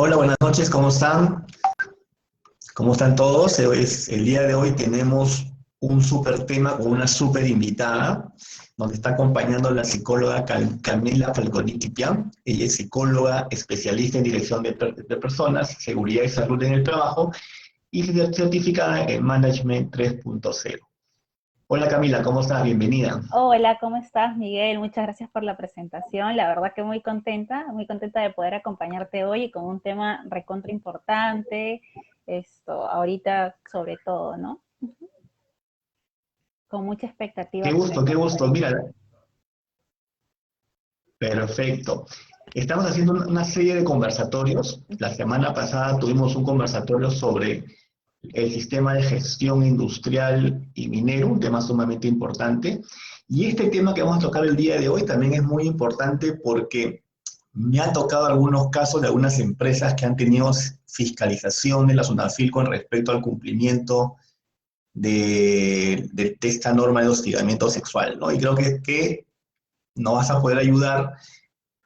Hola, buenas noches, ¿cómo están? ¿Cómo están todos? El día de hoy tenemos un súper tema con una súper invitada. Nos está acompañando la psicóloga Camila Falconitti Pian. Ella es psicóloga, especialista en dirección de personas, seguridad y salud en el trabajo y certificada en Management 3.0. Hola Camila, ¿cómo estás? Bienvenida. Hola, ¿cómo estás, Miguel? Muchas gracias por la presentación. La verdad que muy contenta de poder acompañarte hoy y con un tema recontra importante, ahorita sobre todo, ¿no? Con mucha expectativa Qué por gusto, qué esta gusto. conversación. Mira, perfecto. Estamos haciendo una serie de conversatorios. La semana pasada tuvimos un conversatorio sobre el sistema de gestión industrial y minero, un tema sumamente importante. Y este tema que vamos a tocar el día de hoy también es muy importante porque me ha tocado algunos casos de algunas empresas que han tenido fiscalización de la SUNAFIL con respecto al cumplimiento de esta norma de hostigamiento sexual, ¿no? Y creo que nos vas a poder ayudar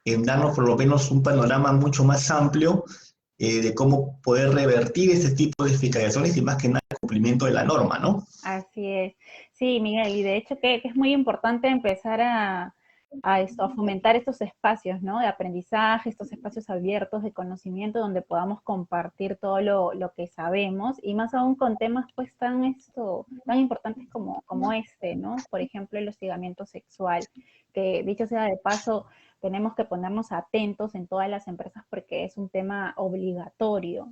en darnos por lo menos un panorama mucho más amplio de cómo poder revertir ese tipo de fiscalizaciones y más que nada el cumplimiento de la norma, ¿no? Así es. Sí, Miguel, y de hecho que es muy importante empezar a fomentar estos espacios, ¿no? De aprendizaje, estos espacios abiertos de conocimiento donde podamos compartir todo lo que sabemos y más aún con temas pues tan importantes como este, ¿no? Por ejemplo, el hostigamiento sexual, que dicho sea de paso, tenemos que ponernos atentos en todas las empresas porque es un tema obligatorio,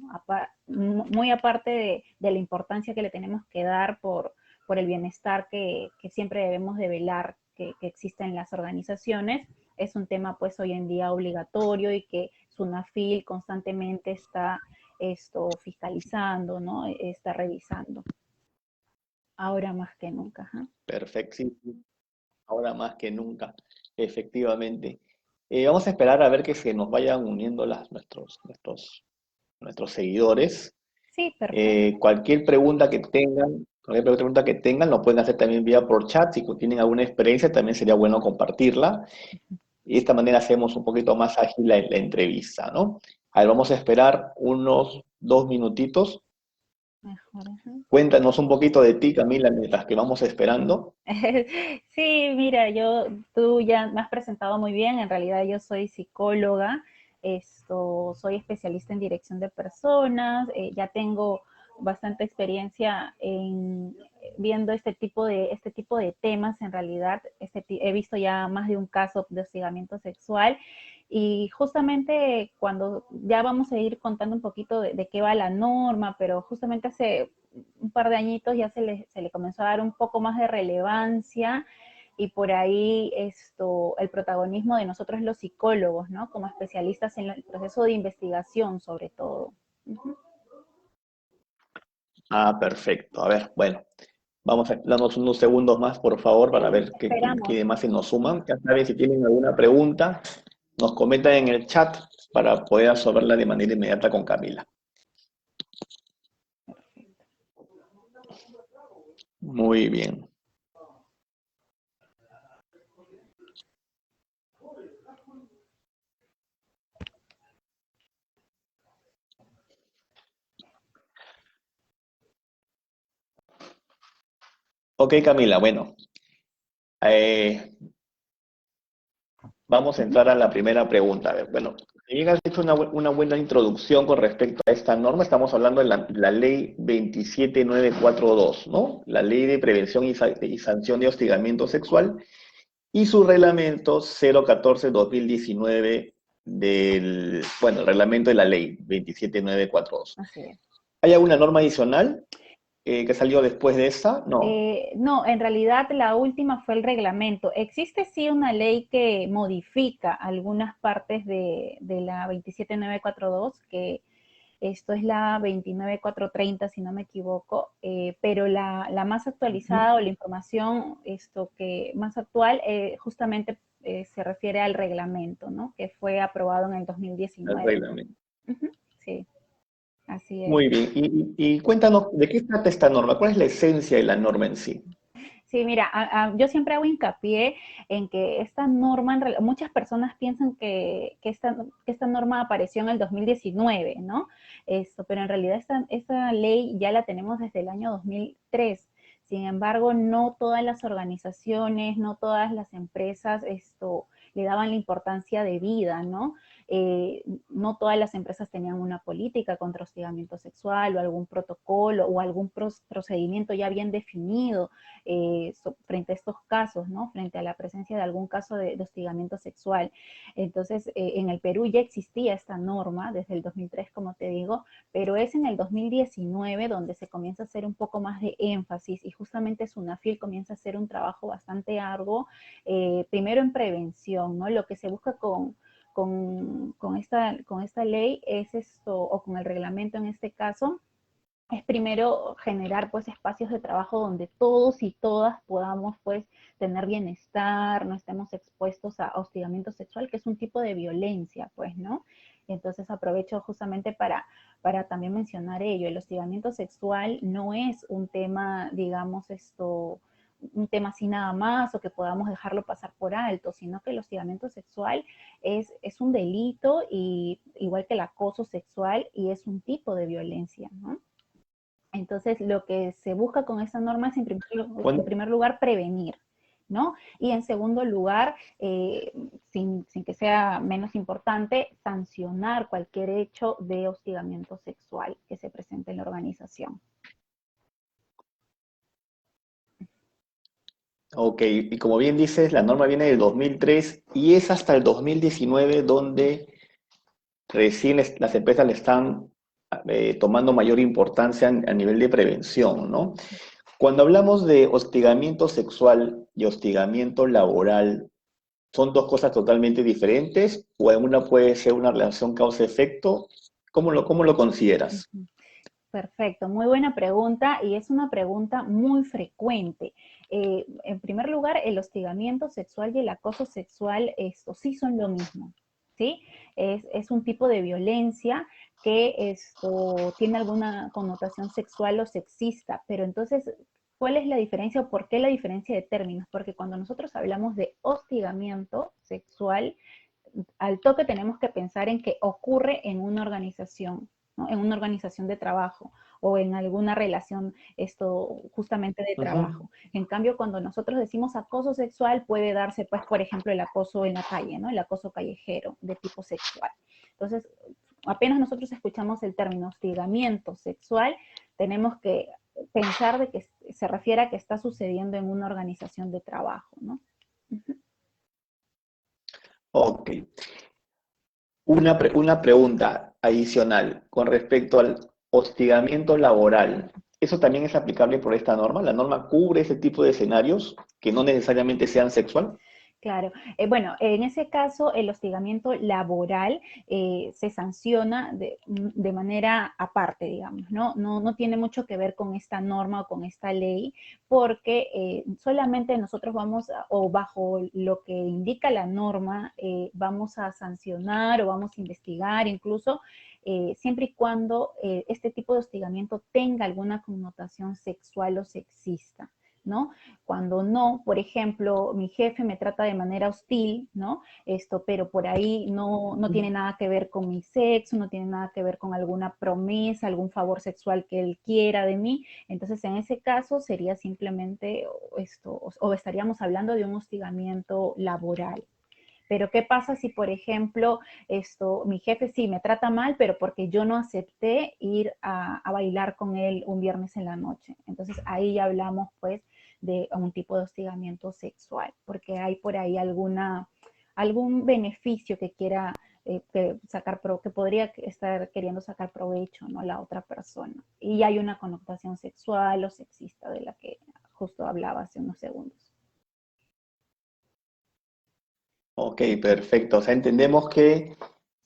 muy aparte de la importancia que le tenemos que dar por el bienestar que siempre debemos de velar que exista en las organizaciones. Es un tema pues hoy en día obligatorio y que SUNAFIL constantemente está fiscalizando, ¿no? Está revisando. Ahora más que nunca. ¿Ja? Perfecto, sí, sí. Ahora más que nunca, efectivamente. Vamos a esperar a ver que se nos vayan uniendo nuestros seguidores. Sí, perfecto. Cualquier pregunta que tengan, lo pueden hacer también vía por chat. Si tienen alguna experiencia, también sería bueno compartirla. Y de esta manera hacemos un poquito más ágil la entrevista, ¿no? A ver, vamos a esperar unos 2 minutitos. Mejor. Ajá. Cuéntanos un poquito de ti, Camila, mientras que vamos esperando. Sí, mira, tú ya me has presentado muy bien. En realidad yo soy psicóloga, soy especialista en dirección de personas, ya tengo bastante experiencia en viendo este tipo de temas. En realidad, he visto ya más de un caso de hostigamiento sexual y justamente cuando ya vamos a ir contando un poquito de qué va la norma, pero justamente hace un par de añitos ya se le comenzó a dar un poco más de relevancia y por ahí el protagonismo de nosotros los psicólogos, ¿no? Como especialistas en el proceso de investigación sobre todo. Uh -huh. Ah, perfecto. A ver, bueno, vamos a darnos unos segundos más, por favor, para ver qué Esperamos. demás se nos suman. Ya saben, si tienen alguna pregunta, nos comentan en el chat para poder resolverla de manera inmediata con Camila. Muy bien. Ok, Camila, bueno, eh, vamos a Uh -huh. entrar a la primera pregunta. A ver, bueno, si bien has hecho una buena introducción con respecto a esta norma, estamos hablando de la ley 27942, ¿no? La ley de prevención y sanción de hostigamiento sexual y su reglamento 014-2019 bueno, el reglamento de la ley 27942. Así es. ¿Hay alguna norma adicional que salió después de esta? No. No, en realidad la última fue el reglamento. Existe sí una ley que modifica algunas partes de la 27942, que esto es la 29430, si no me equivoco, pero la más actualizada o la información que más actual justamente se refiere al reglamento, ¿no? Que fue aprobado en el El 2019. reglamento. Uh -huh, sí, así es. Muy bien. Y cuéntanos, ¿de qué trata esta norma? ¿Cuál es la esencia de la norma en sí? Sí, mira, yo siempre hago hincapié en que esta norma, muchas personas piensan que esta norma apareció en el 2019, ¿no? Esto, pero en realidad esta ley ya la tenemos desde el año 2003. Sin embargo, no todas las organizaciones, no todas las empresas le daban la importancia debida, ¿no? No todas las empresas tenían una política contra hostigamiento sexual o algún protocolo o algún procedimiento ya bien definido frente a estos casos, ¿no? Frente a la presencia de algún caso de hostigamiento sexual. Entonces, en el Perú ya existía esta norma desde el 2003, como te digo, pero es en el 2019 donde se comienza a hacer un poco más de énfasis y justamente SUNAFIL comienza a hacer un trabajo bastante arduo, primero en prevención, ¿no? Lo que se busca con esta ley es o con el reglamento en este caso, es primero generar pues espacios de trabajo donde todos y todas podamos pues tener bienestar, no estemos expuestos a hostigamiento sexual, que es un tipo de violencia, pues, ¿no? Entonces aprovecho justamente para también mencionar ello. El hostigamiento sexual no es un tema, digamos, un tema así nada más o que podamos dejarlo pasar por alto, sino que el hostigamiento sexual es un delito y igual que el acoso sexual y es un tipo de violencia, ¿no? Entonces, lo que se busca con esta norma es, en primer lugar, prevenir, ¿no? Y en segundo lugar, sin que sea menos importante, sancionar cualquier hecho de hostigamiento sexual que se presente en la organización. Ok, y como bien dices, la norma viene del 2003 y es hasta el 2019 donde recién las empresas le están tomando mayor importancia a nivel de prevención, ¿no? Cuando hablamos de hostigamiento sexual y hostigamiento laboral, ¿son dos cosas totalmente diferentes o en una puede ser una relación causa-efecto? Cómo lo consideras? Perfecto, muy buena pregunta y es una pregunta muy frecuente. En primer lugar, el hostigamiento sexual y el acoso sexual, esto sí son lo mismo, ¿sí? Es un tipo de violencia que esto tiene alguna connotación sexual o sexista, pero entonces, ¿cuál es la diferencia o por qué la diferencia de términos? Porque cuando nosotros hablamos de hostigamiento sexual, al toque tenemos que pensar en que ocurre en una organización, ¿no? En una organización de trabajo o en alguna relación justamente de trabajo. En cambio, cuando nosotros decimos acoso sexual, puede darse, pues, por ejemplo, el acoso en la calle, ¿no? El acoso callejero de tipo sexual. Entonces, apenas nosotros escuchamos el término hostigamiento sexual, tenemos que pensar de que se refiere a que está sucediendo en una organización de trabajo, ¿no? Ok. Una pregunta adicional con respecto al hostigamiento laboral. ¿Eso también es aplicable por esta norma? ¿La norma cubre ese tipo de escenarios que no necesariamente sean sexual? Claro. Bueno, en ese caso, el hostigamiento laboral se sanciona de manera aparte, digamos, ¿no? No tiene mucho que ver con esta norma o con esta ley, porque solamente nosotros o bajo lo que indica la norma, vamos a sancionar o vamos a investigar incluso, siempre y cuando este tipo de hostigamiento tenga alguna connotación sexual o sexista, ¿no? Cuando no, por ejemplo, mi jefe me trata de manera hostil, ¿no? Pero por ahí no tiene nada que ver con mi sexo, no tiene nada que ver con alguna promesa, algún favor sexual que él quiera de mí. Entonces, en ese caso sería simplemente o estaríamos hablando de un hostigamiento laboral. Pero ¿qué pasa si, por ejemplo, mi jefe sí me trata mal, pero porque yo no acepté ir a bailar con él un viernes en la noche? Entonces ahí ya hablamos pues de un tipo de hostigamiento sexual, porque hay por ahí algún beneficio que quiera que podría estar queriendo sacar provecho, ¿no? La otra persona. Y hay una connotación sexual o sexista de la que justo hablaba hace unos segundos. Ok, perfecto. O sea, entendemos que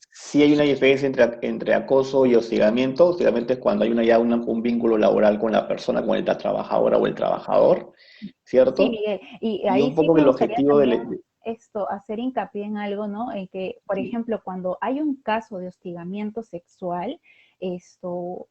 sí hay una diferencia entre acoso y hostigamiento. Hostigamiento es cuando hay un vínculo laboral con la persona, con la trabajadora o el trabajador, Sí, ¿cierto? Miguel, y Y un ahí sí poco que me el gustaría objetivo también hacer hincapié en algo, ¿no? En que, por sí. ejemplo, cuando hay un caso de hostigamiento sexual,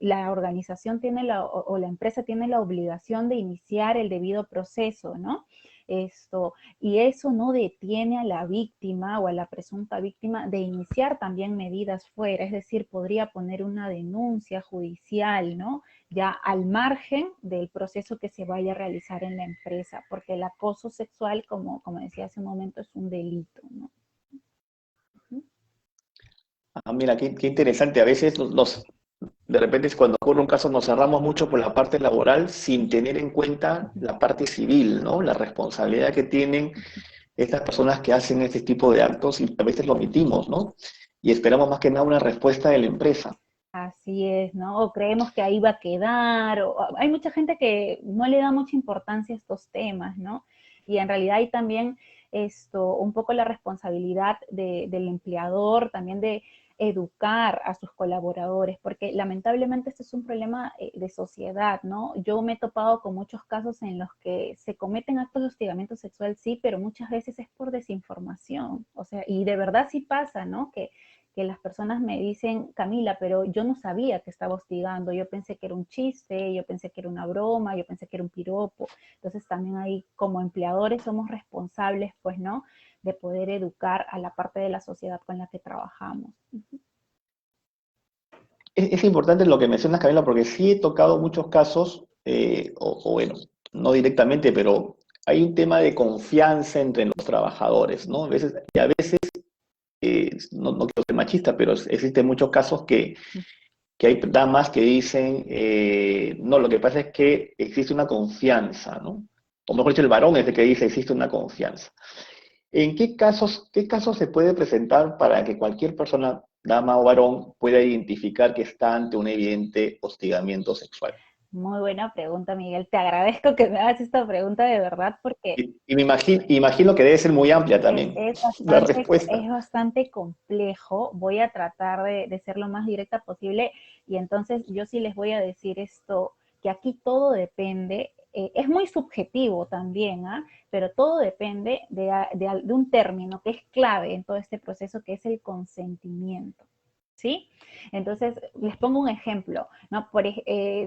la organización tiene o la empresa tiene la obligación de iniciar el debido proceso, ¿no? Y eso no detiene a la víctima o a la presunta víctima de iniciar también medidas fuera, es decir, podría poner una denuncia judicial, ¿no? Ya al margen del proceso que se vaya a realizar en la empresa, porque el acoso sexual, como decía hace un momento, es un delito, ¿no? Ah, mira, qué interesante. A veces de repente es cuando ocurre un caso nos cerramos mucho por la parte laboral sin tener en cuenta la parte civil, ¿no? La responsabilidad que tienen estas personas que hacen este tipo de actos y a veces lo omitimos, ¿no? Y esperamos más que nada una respuesta de la empresa. Así es, ¿no? O creemos que ahí va a quedar, o hay mucha gente que no le da mucha importancia a estos temas, ¿no? Y en realidad hay también un poco la responsabilidad del empleador, también de educar a sus colaboradores, porque lamentablemente este es un problema de sociedad, ¿no? Yo me he topado con muchos casos en los que se cometen actos de hostigamiento sexual, sí, pero muchas veces es por desinformación, o sea, y de verdad sí pasa, ¿no? Que las personas me dicen, Camila, pero yo no sabía que estaba hostigando, yo pensé que era un chiste, yo pensé que era una broma, yo pensé que era un piropo. Entonces también ahí como empleadores somos responsables, pues, ¿no? De poder educar a la parte de la sociedad con la que trabajamos. Es importante lo que mencionas, Camila, porque sí he tocado muchos casos, o bueno, no directamente, pero hay un tema de confianza entre los trabajadores, ¿no? A veces no quiero ser machista, pero existen muchos casos que hay damas que dicen, no, lo que pasa es que existe una confianza, ¿no? O mejor dicho, el varón es el que dice existe una confianza. ¿En qué casos se puede presentar para que cualquier persona, dama o varón, pueda identificar que está ante un evidente hostigamiento sexual? Muy buena pregunta, Miguel. Te agradezco que me hagas esta pregunta de verdad porque Y me imagino que debe ser muy amplia también la respuesta. es bastante complejo. Voy a tratar de ser lo más directa posible y entonces yo sí les voy a decir esto, que aquí todo depende, es muy subjetivo también, ¿ah? Pero todo depende de un término que es clave en todo este proceso, que es el consentimiento. ¿Sí? Entonces, les pongo un ejemplo, ¿no?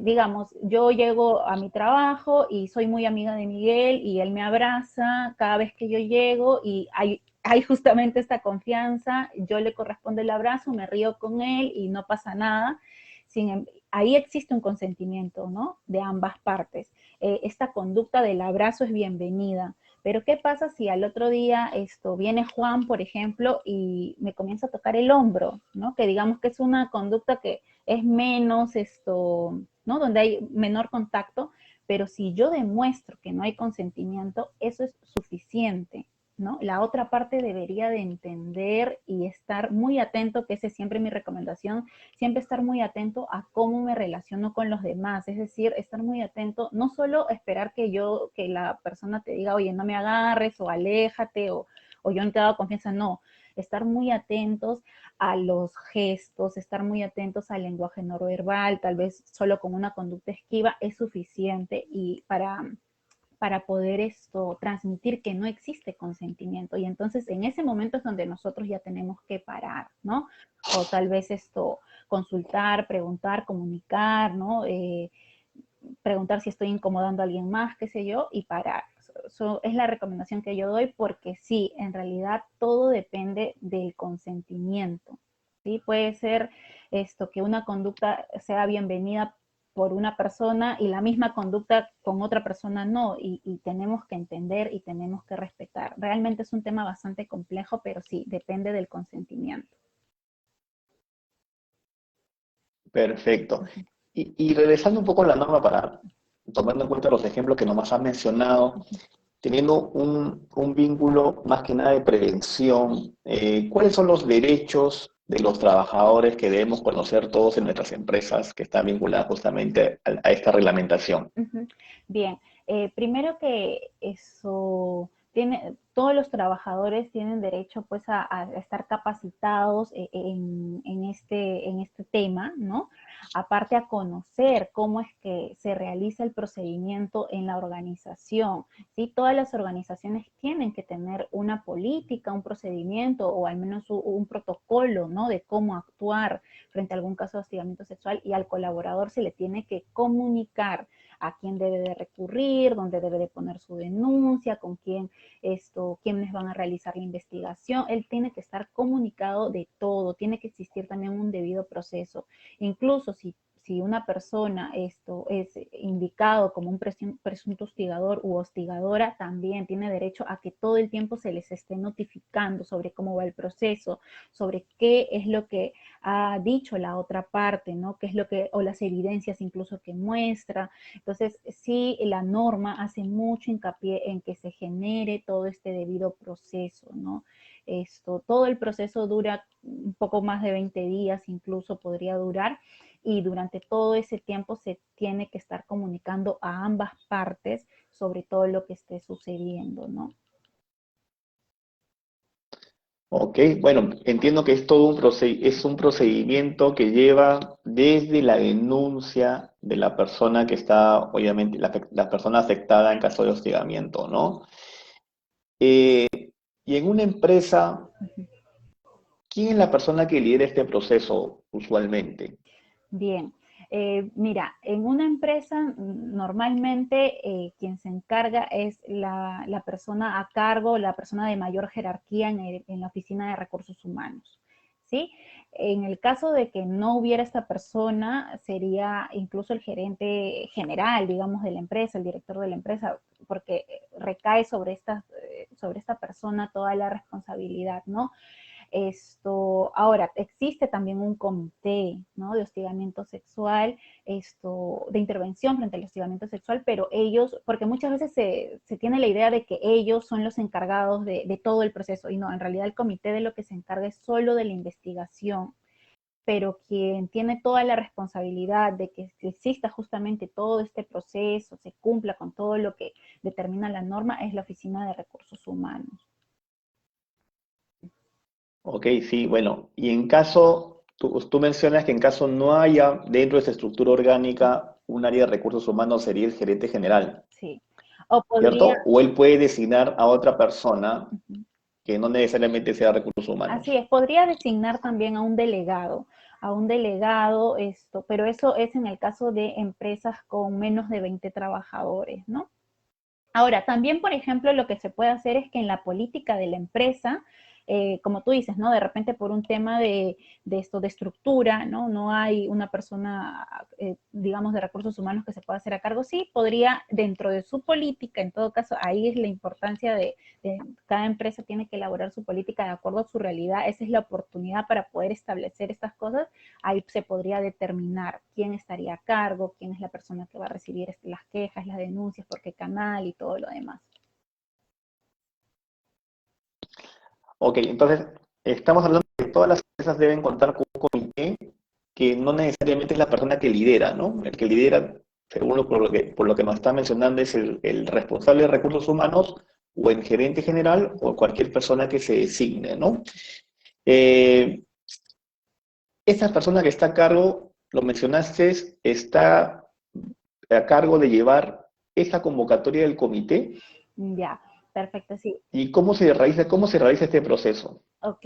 Digamos, yo llego a mi trabajo y soy muy amiga de Miguel y él me abraza cada vez que yo llego y hay justamente esta confianza, yo le corresponde el abrazo, me río con él y no pasa nada. Ahí existe un consentimiento, ¿no? De ambas partes. Esta conducta del abrazo es bienvenida. Pero ¿qué pasa si al otro día viene Juan, por ejemplo, y me comienza a tocar el hombro, ¿no? Que digamos que es una conducta que es menos ¿no? Donde hay menor contacto, pero si yo demuestro que no hay consentimiento, eso es suficiente, ¿no? La otra parte debería de entender y estar muy atento, que esa es siempre mi recomendación, siempre estar muy atento a cómo me relaciono con los demás, es decir, estar muy atento, no solo esperar que la persona te diga, oye, no me agarres, o aléjate, o yo no te he dado confianza, no, estar muy atentos a los gestos, estar muy atentos al lenguaje no verbal, tal vez solo con una conducta esquiva es suficiente y para poder transmitir que no existe consentimiento. Y entonces en ese momento es donde nosotros ya tenemos que parar, ¿no? O tal vez consultar, preguntar, comunicar, ¿no? Preguntar si estoy incomodando a alguien más, qué sé yo, y parar. Eso es la recomendación que yo doy porque sí, en realidad todo depende del consentimiento. ¿Sí? Puede ser que una conducta sea bienvenida por una persona y la misma conducta con otra persona no, y tenemos que entender y tenemos que respetar. Realmente es un tema bastante complejo, pero sí, depende del consentimiento. Perfecto. Y regresando un poco a la norma para tomando en cuenta los ejemplos que nomás has mencionado, teniendo un vínculo más que nada de prevención, ¿cuáles son los derechos de los trabajadores que debemos conocer todos en nuestras empresas que están vinculadas justamente a esta reglamentación? Bien, primero que eso, todos los trabajadores tienen derecho pues a estar capacitados en este tema, ¿no? Aparte a conocer cómo es que se realiza el procedimiento en la organización, ¿sí? Todas las organizaciones tienen que tener una política, un procedimiento o al menos un protocolo, ¿no? De cómo actuar frente a algún caso de hostigamiento sexual, y al colaborador se le tiene que comunicar a quién debe de recurrir, dónde debe de poner su denuncia, con quiénes van a realizar la investigación. Él tiene que estar comunicado de todo, tiene que existir también un debido proceso. Incluso si una persona es indicado como un presunto hostigador u hostigadora, también tiene derecho a que todo el tiempo se les esté notificando sobre cómo va el proceso, sobre qué es lo que ha dicho la otra parte, ¿no? Qué es lo que, o las evidencias incluso que muestra. Entonces, sí, la norma hace mucho hincapié en que se genere todo este debido proceso, ¿no? Todo el proceso dura un poco más de 20 días, incluso podría durar, y durante todo ese tiempo se tiene que estar comunicando a ambas partes sobre todo lo que esté sucediendo, ¿no? Ok, bueno, entiendo que es todo es un procedimiento que lleva desde la denuncia de la persona que está, obviamente, la persona afectada en caso de hostigamiento, ¿no? Y en una empresa, ¿quién es la persona que lidera este proceso usualmente? Bien, mira, en una empresa normalmente quien se encarga es la persona a cargo, la persona de mayor jerarquía en la oficina de recursos humanos, ¿sí? En el caso de que no hubiera esta persona, sería incluso el gerente general, digamos, de la empresa, el director de la empresa, porque recae sobre esta persona toda la responsabilidad, ¿no? Ahora, existe también un comité, ¿no? De hostigamiento sexual, de intervención frente al hostigamiento sexual, pero ellos, porque muchas veces se tiene la idea de que ellos son los encargados de todo el proceso, y no, en realidad el comité de lo que se encarga es solo de la investigación, pero quien tiene toda la responsabilidad de que exista justamente todo este proceso, se cumpla con todo lo que determina la norma, es la Oficina de Recursos Humanos. Ok, sí, bueno, y en caso, tú mencionas que en caso no haya dentro de esa estructura orgánica un área de recursos humanos, sería el gerente general, Sí. O podría, ¿cierto? O él puede designar a otra persona uh-huh, que no necesariamente sea recursos así humanos. es, podría designar también a un delegado, pero eso es en el caso de empresas con menos de 20 trabajadores, ¿no? Ahora, también, por ejemplo, lo que se puede hacer es que en la política de la empresa, como tú dices, ¿no? De repente por un tema de estructura, ¿no? No hay una persona, digamos, de recursos humanos que se pueda hacer a cargo. Sí, podría, dentro de su política, en todo caso, ahí es la importancia de cada empresa tiene que elaborar su política de acuerdo a su realidad. Esa es la oportunidad para poder establecer estas cosas. Ahí se podría determinar quién estaría a cargo, quién es la persona que va a recibir las quejas, las denuncias, por qué canal y todo lo demás. Ok, entonces estamos hablando de que todas las empresas deben contar con un comité que no necesariamente es la persona que lidera, ¿no? El que lidera, según por lo que nos está mencionando, es el responsable de recursos humanos o el gerente general o cualquier persona que se designe, ¿no? Eh, Esa persona que está a cargo, lo mencionaste, está a cargo de llevar esa convocatoria del comité. Ya, perfecto, sí. ¿Y cómo se realiza este proceso? Ok,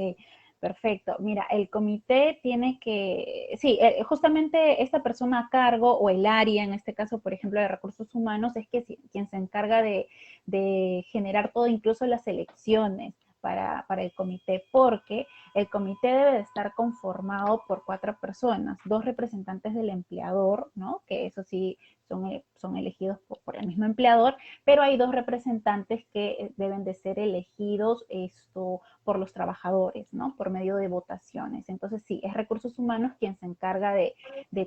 perfecto. Mira, el comité tiene que, sí, justamente esta persona a cargo o el área, en este caso, por ejemplo, de recursos humanos, es que quien se encarga de generar todo, incluso las elecciones para el comité, porque el comité debe de estar conformado por 4 personas, 2 representantes del empleador, ¿no? Que eso sí son elegidos por el mismo empleador, pero hay 2 representantes que deben de ser elegidos por los trabajadores, ¿no? Por medio de votaciones. Entonces, sí, es Recursos Humanos quien se encarga de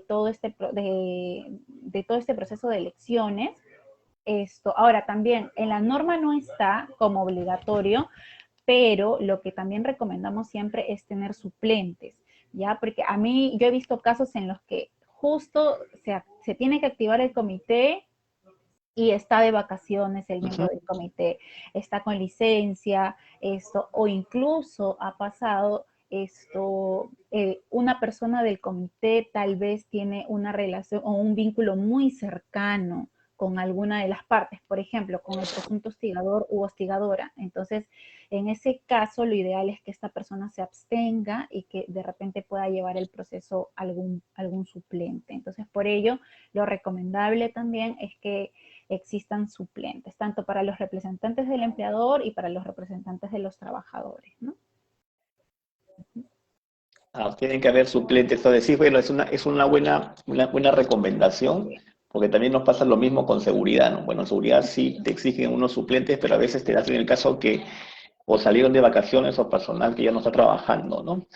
todo de todo este proceso de elecciones. Ahora también en la norma no está como obligatorio, pero lo que también recomendamos siempre es tener suplentes, ¿ya? Porque a mí, yo he visto casos en los que justo se tiene que activar el comité y está de vacaciones el miembro Ujú. del comité, está con licencia, o incluso ha pasado una persona del comité tal vez tiene una relación o un vínculo muy cercano con alguna de las partes, por ejemplo, con el presunto hostigador u hostigadora. Entonces, en ese caso, lo ideal es que esta persona se abstenga y que de repente pueda llevar el proceso algún suplente. Entonces, por ello, lo recomendable también es que existan suplentes, tanto para los representantes del empleador y para los representantes de los trabajadores, ¿no? Tienen que haber suplentes. Entonces, sí, bueno, es una buena recomendación, porque también nos pasa lo mismo con seguridad, ¿no? Bueno, en seguridad sí te exigen unos suplentes, pero a veces te hacen el caso que o salieron de vacaciones o personal que ya no está trabajando, ¿no?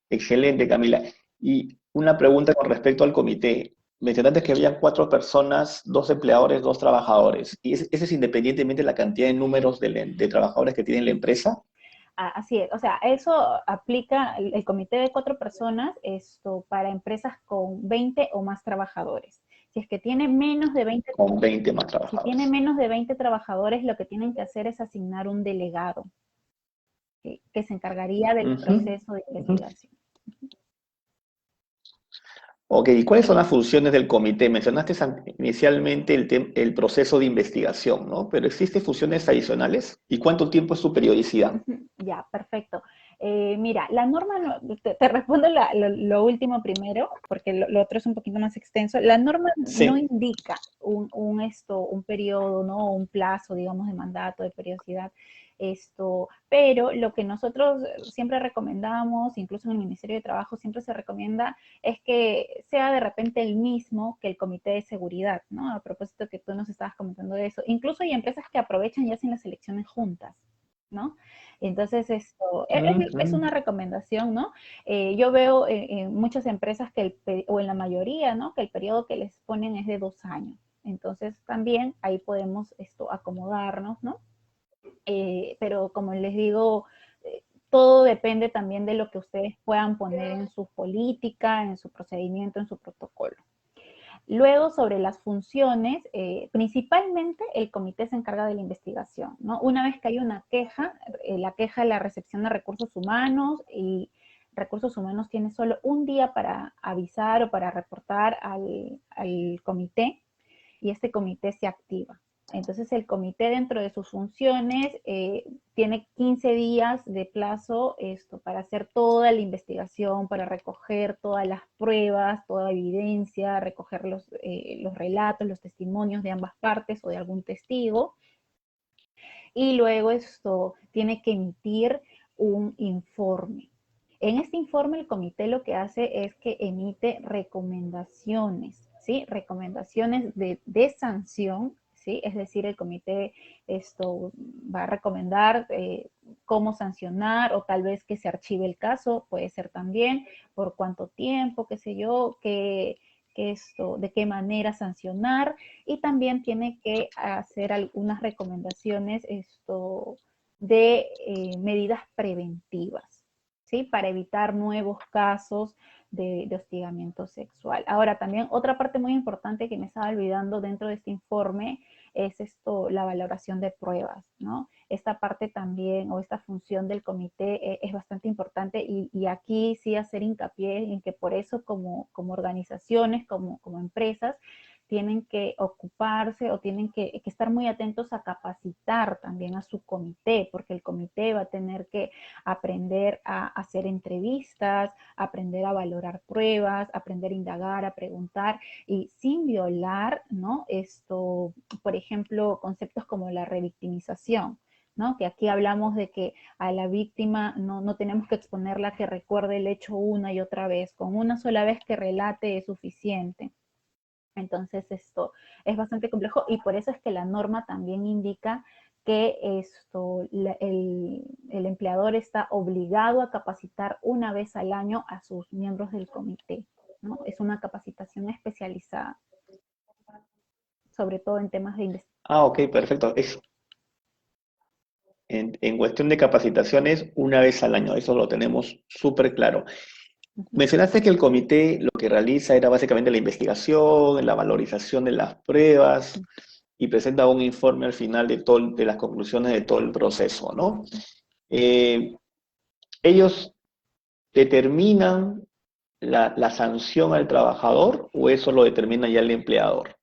Excelente, Camila. Y una pregunta con respecto al comité. Mencionaste que había 4 personas, 2 empleadores, 2 trabajadores. ¿Y ese es independientemente de la cantidad de números de trabajadores que tiene la empresa? Así es, o sea, eso aplica el comité de 4 personas para empresas con 20 o más trabajadores. Si es que tiene menos de 20, Con 20 más si tiene trabajadores. menos de 20 trabajadores, lo que tienen que hacer es asignar un delegado que se encargaría del Ujú, proceso de ujú. investigación. Ok, ¿y cuáles son las funciones del comité? Mencionaste inicialmente el proceso de investigación, ¿no? Pero ¿existen funciones adicionales? ¿Y cuánto tiempo es su periodicidad? Ya, perfecto. Mira, la norma, te respondo lo último primero, porque lo otro es un poquito más extenso. La norma no Sí. indica un periodo, ¿no? Un plazo, digamos, de mandato, de periodicidad. Pero lo que nosotros siempre recomendamos, incluso en el Ministerio de Trabajo siempre se recomienda, es que sea de repente el mismo que el Comité de Seguridad, ¿no? A propósito que tú nos estabas comentando de eso. Incluso hay empresas que aprovechan y hacen las elecciones juntas, ¿no? Entonces, es Ujú. una recomendación, ¿no? Yo veo en muchas empresas o en la mayoría, ¿no? Que el periodo que les ponen es de 2 años. Entonces, también ahí podemos acomodarnos, ¿no? Pero como les digo, todo depende también de lo que ustedes puedan poner en su política, en su procedimiento, en su protocolo. Luego, sobre las funciones, principalmente el comité se encarga de la investigación, ¿no? Una vez que hay una queja, la queja la recepciona Recursos Humanos y Recursos Humanos tiene solo un día para avisar o para reportar al comité y este comité se activa. Entonces el comité dentro de sus funciones tiene 15 días de plazo para hacer toda la investigación, para recoger todas las pruebas, toda evidencia, recoger los relatos, los testimonios de ambas partes o de algún testigo. Y luego esto tiene que emitir un informe. En este informe el comité lo que hace es que emite recomendaciones, ¿sí? Recomendaciones de sanción, ¿sí? Es decir, el comité va a recomendar cómo sancionar o tal vez que se archive el caso, puede ser también, por cuánto tiempo, qué sé yo, de qué manera sancionar y también tiene que hacer algunas recomendaciones de medidas preventivas, ¿sí? Para evitar nuevos casos de hostigamiento sexual. Ahora, también otra parte muy importante que me estaba olvidando dentro de este informe es la valoración de pruebas, ¿no? Esta parte también, o esta función del comité es bastante importante y aquí sí hacer hincapié en que por eso como organizaciones, como empresas, tienen que ocuparse o tienen que estar muy atentos a capacitar también a su comité, porque el comité va a tener que aprender a hacer entrevistas, aprender a valorar pruebas, aprender a indagar, a preguntar, y sin violar, ¿no? Por ejemplo, conceptos como la revictimización, ¿no? Que aquí hablamos de que a la víctima no tenemos que exponerla a que recuerde el hecho una y otra vez, con una sola vez que relate es suficiente. Entonces esto es bastante complejo y por eso es que la norma también indica que el empleador está obligado a capacitar una vez al año a sus miembros del comité, ¿no? Es una capacitación especializada, sobre todo en temas de investigación. Ok, perfecto. En cuestión de capacitaciones, una vez al año, eso lo tenemos súper claro. Mencionaste que el comité lo que realiza era básicamente la investigación, la valorización de las pruebas y presenta un informe al final de las conclusiones de todo el proceso, ¿no? ¿Ellos determinan la sanción al trabajador o eso lo determina ya el empleador?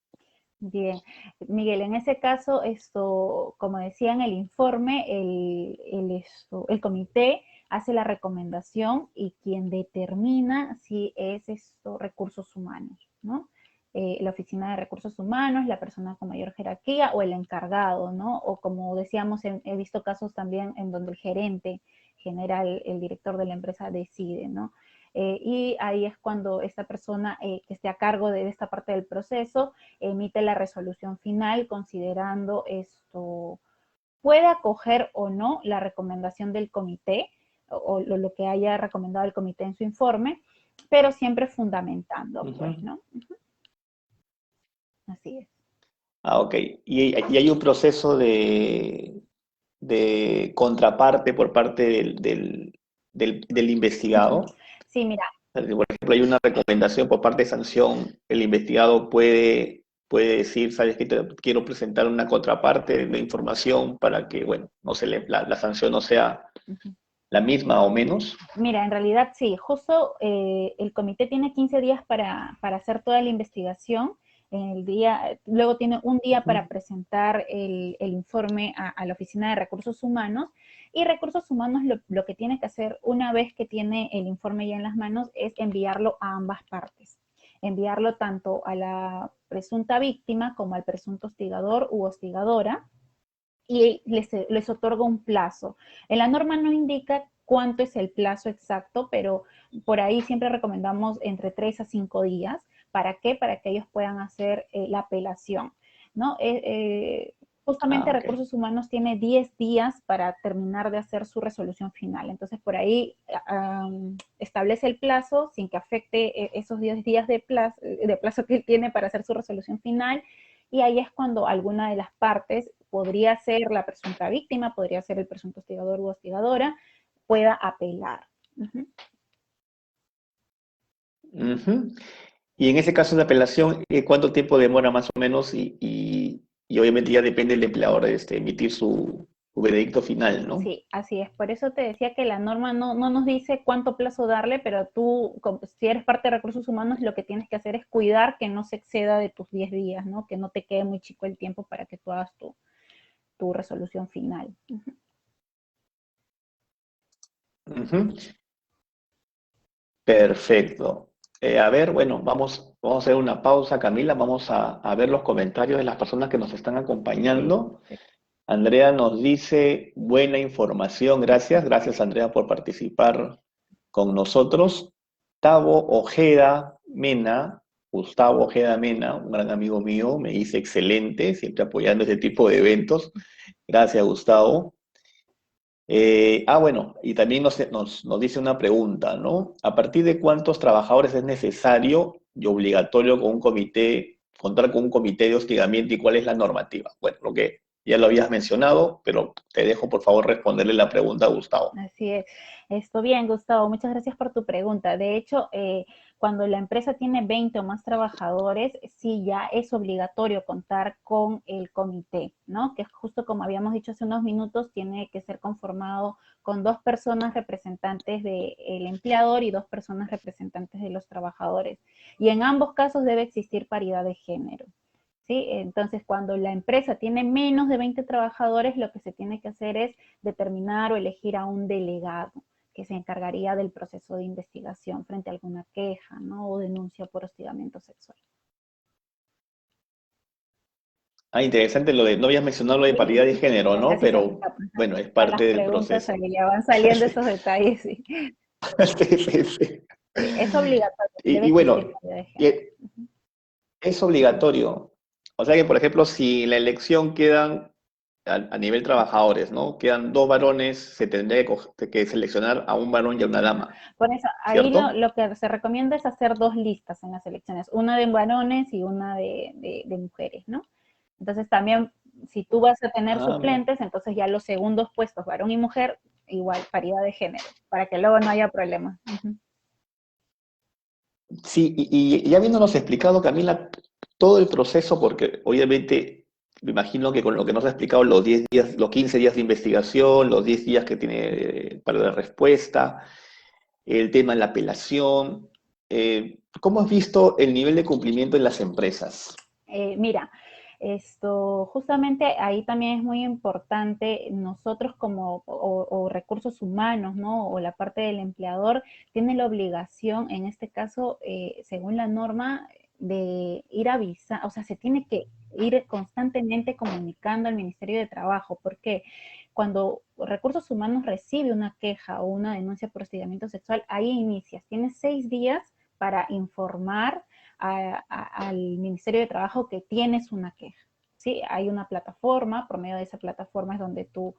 Bien, Miguel, en ese caso, como decía en el informe, el comité hace la recomendación y quien determina si es recursos humanos, ¿no? La oficina de recursos humanos, la persona con mayor jerarquía o el encargado, ¿no? O como decíamos, he visto casos también en donde el gerente general, el director de la empresa decide, ¿no? Y ahí es cuando esta persona que esté a cargo de esta parte del proceso emite la resolución final considerando puede acoger o no la recomendación del comité o lo que haya recomendado el comité en su informe, pero siempre fundamentando, pues, ¿no? Así es. Ah, ok. Y hay un proceso de contraparte por parte del investigado. Sí, mira. Por ejemplo, hay una recomendación por parte de sanción, el investigado puede decir, sabes que quiero presentar una contraparte de información para que, bueno, no se la sanción no sea la misma o menos. Mira, en realidad sí, justo el comité tiene 15 días para hacer toda la investigación. Luego tiene un día para presentar el informe a la Oficina de Recursos Humanos, y Recursos Humanos lo que tiene que hacer una vez que tiene el informe ya en las manos es enviarlo a ambas partes. Enviarlo tanto a la presunta víctima como al presunto hostigador u hostigadora, y les otorga un plazo. En la norma no indica cuánto es el plazo exacto, pero por ahí siempre recomendamos entre 3 a 5 días. ¿Para qué? Para que ellos puedan hacer la apelación, ¿no? Justamente Okay. Recursos Humanos tiene 10 días para terminar de hacer su resolución final. Entonces, por ahí establece el plazo sin que afecte esos 10 días de plazo que él tiene para hacer su resolución final. Y ahí es cuando alguna de las partes, podría ser la presunta víctima, podría ser el presunto hostigador u hostigadora, pueda apelar. Y en ese caso de apelación, ¿cuánto tiempo demora más o menos? Y obviamente ya depende del empleador emitir su veredicto final, ¿no? Sí, así es. Por eso te decía que la norma no nos dice cuánto plazo darle, pero tú, si eres parte de Recursos Humanos, lo que tienes que hacer es cuidar que no se exceda de tus 10 días, ¿no? Que no te quede muy chico el tiempo para que tú hagas tu resolución final. Perfecto. A ver, bueno, vamos a hacer una pausa, Camila. Vamos a ver los comentarios de las personas que nos están acompañando. Sí. Andrea nos dice, buena información, gracias. Gracias, Andrea, por participar con nosotros. Gustavo Ojeda Mena, un gran amigo mío, me dice excelente, siempre apoyando este tipo de eventos. Gracias, Gustavo. Bueno, y también nos dice una pregunta, ¿no? ¿A partir de cuántos trabajadores es necesario y obligatorio contar con un comité de hostigamiento y cuál es la normativa? Bueno, lo que ya lo habías mencionado, pero te dejo por favor responderle la pregunta a Gustavo. Así es. Esto bien, Gustavo, muchas gracias por tu pregunta. De hecho, cuando la empresa tiene 20 o más trabajadores, sí ya es obligatorio contar con el comité, ¿no? Que justo como habíamos dicho hace unos minutos, tiene que ser conformado con 2 personas representantes del empleador y 2 personas representantes de los trabajadores. Y en ambos casos debe existir paridad de género. ¿Sí? Entonces, cuando la empresa tiene menos de 20 trabajadores, lo que se tiene que hacer es determinar o elegir a un delegado que se encargaría del proceso de investigación frente a alguna queja, ¿no? O denuncia por hostigamiento sexual. Interesante no habías mencionado lo de paridad de género, ¿no? Así se me Pero escapa. bueno, es A las parte del preguntas proceso. ya van saliendo esos detalles, sí. Sí. Sí, es obligatorio, debe Y existir bueno, paridad de género. es obligatorio. O sea que, por ejemplo, si en la elección quedan a nivel trabajadores, ¿no? Quedan 2 varones, se tendría que seleccionar a un varón y a una dama, Por eso, ahí ¿cierto? lo que se recomienda es hacer 2 listas en las elecciones, una de varones y una de mujeres, ¿no? Entonces también, si tú vas a tener Mira. suplentes, entonces ya los segundos puestos, varón y mujer, igual, paridad de género, para que luego no haya problemas. Sí, y ya habiéndonos explicado, Camila, todo el proceso, porque obviamente me imagino que con lo que nos ha explicado, los 10 días, los 15 días de investigación, los 10 días que tiene para la respuesta, el tema de la apelación, ¿cómo has visto el nivel de cumplimiento en las empresas? Mira, justamente ahí también es muy importante nosotros como, o recursos humanos, ¿no? O la parte del empleador, tiene la obligación, en este caso, según la norma, de ir a avisar, o sea, se tiene que ir constantemente comunicando al Ministerio de Trabajo, porque cuando recursos humanos recibe una queja o una denuncia por hostigamiento sexual, ahí inicias, tienes 6 días para informar al Ministerio de Trabajo que tienes una queja. ¿Sí? Hay una plataforma, por medio de esa plataforma es donde tú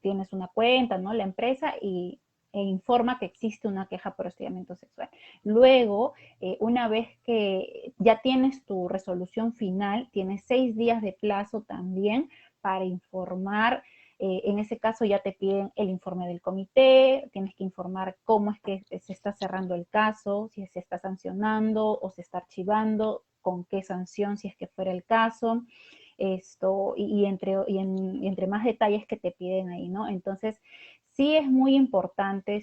tienes una cuenta, ¿no? La empresa e informa que existe una queja por hostigamiento sexual. Luego, una vez que ya tienes tu resolución final, tienes 6 días de plazo también para informar. En ese caso ya te piden el informe del comité, tienes que informar cómo es que se está cerrando el caso, si se está sancionando o se está archivando, con qué sanción si es que fuera el caso, entre más detalles que te piden ahí, ¿no? Entonces, sí es muy importante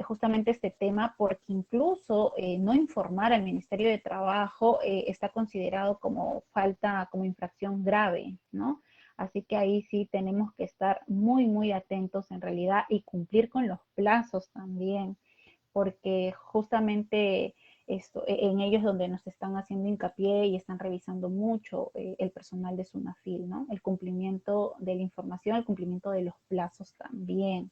justamente este tema, porque incluso no informar al Ministerio de Trabajo está considerado como falta, como infracción grave, ¿no? Así que ahí sí tenemos que estar muy, muy atentos en realidad y cumplir con los plazos también, porque justamente en ellos donde nos están haciendo hincapié y están revisando mucho el personal de SUNAFIL, ¿no? El cumplimiento de la información, el cumplimiento de los plazos también.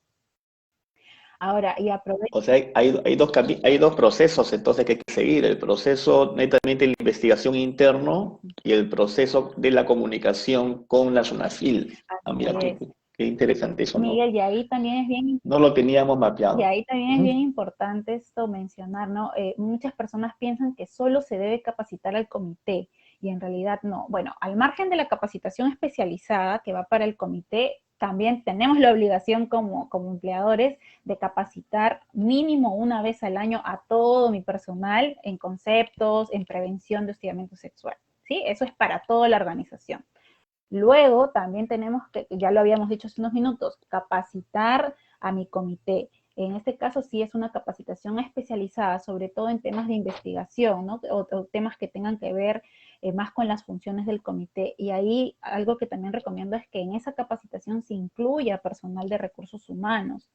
Ahora, y aprovecho. O sea, hay dos procesos entonces que hay que seguir, el proceso netamente de la investigación interno y el proceso de la comunicación con la SUNAFIL. Ah, Así mira, es. qué interesante eso, ¿no? Miguel, y ahí también es bien. No lo teníamos Y mapeado. ahí también es bien importante esto mencionar, ¿no? Muchas personas piensan que solo se debe capacitar al comité y en realidad no. Bueno, al margen de la capacitación especializada que va para el comité, también tenemos la obligación como empleadores de capacitar mínimo una vez al año a todo mi personal en conceptos, en prevención de hostigamiento sexual. ¿Sí? Eso es para toda la organización. Luego también tenemos que, ya lo habíamos dicho hace unos minutos, capacitar a mi comité. En este caso sí es una capacitación especializada, sobre todo en temas de investigación, ¿no? O temas que tengan que ver más con las funciones del comité. Y ahí algo que también recomiendo es que en esa capacitación se incluya personal de recursos humanos.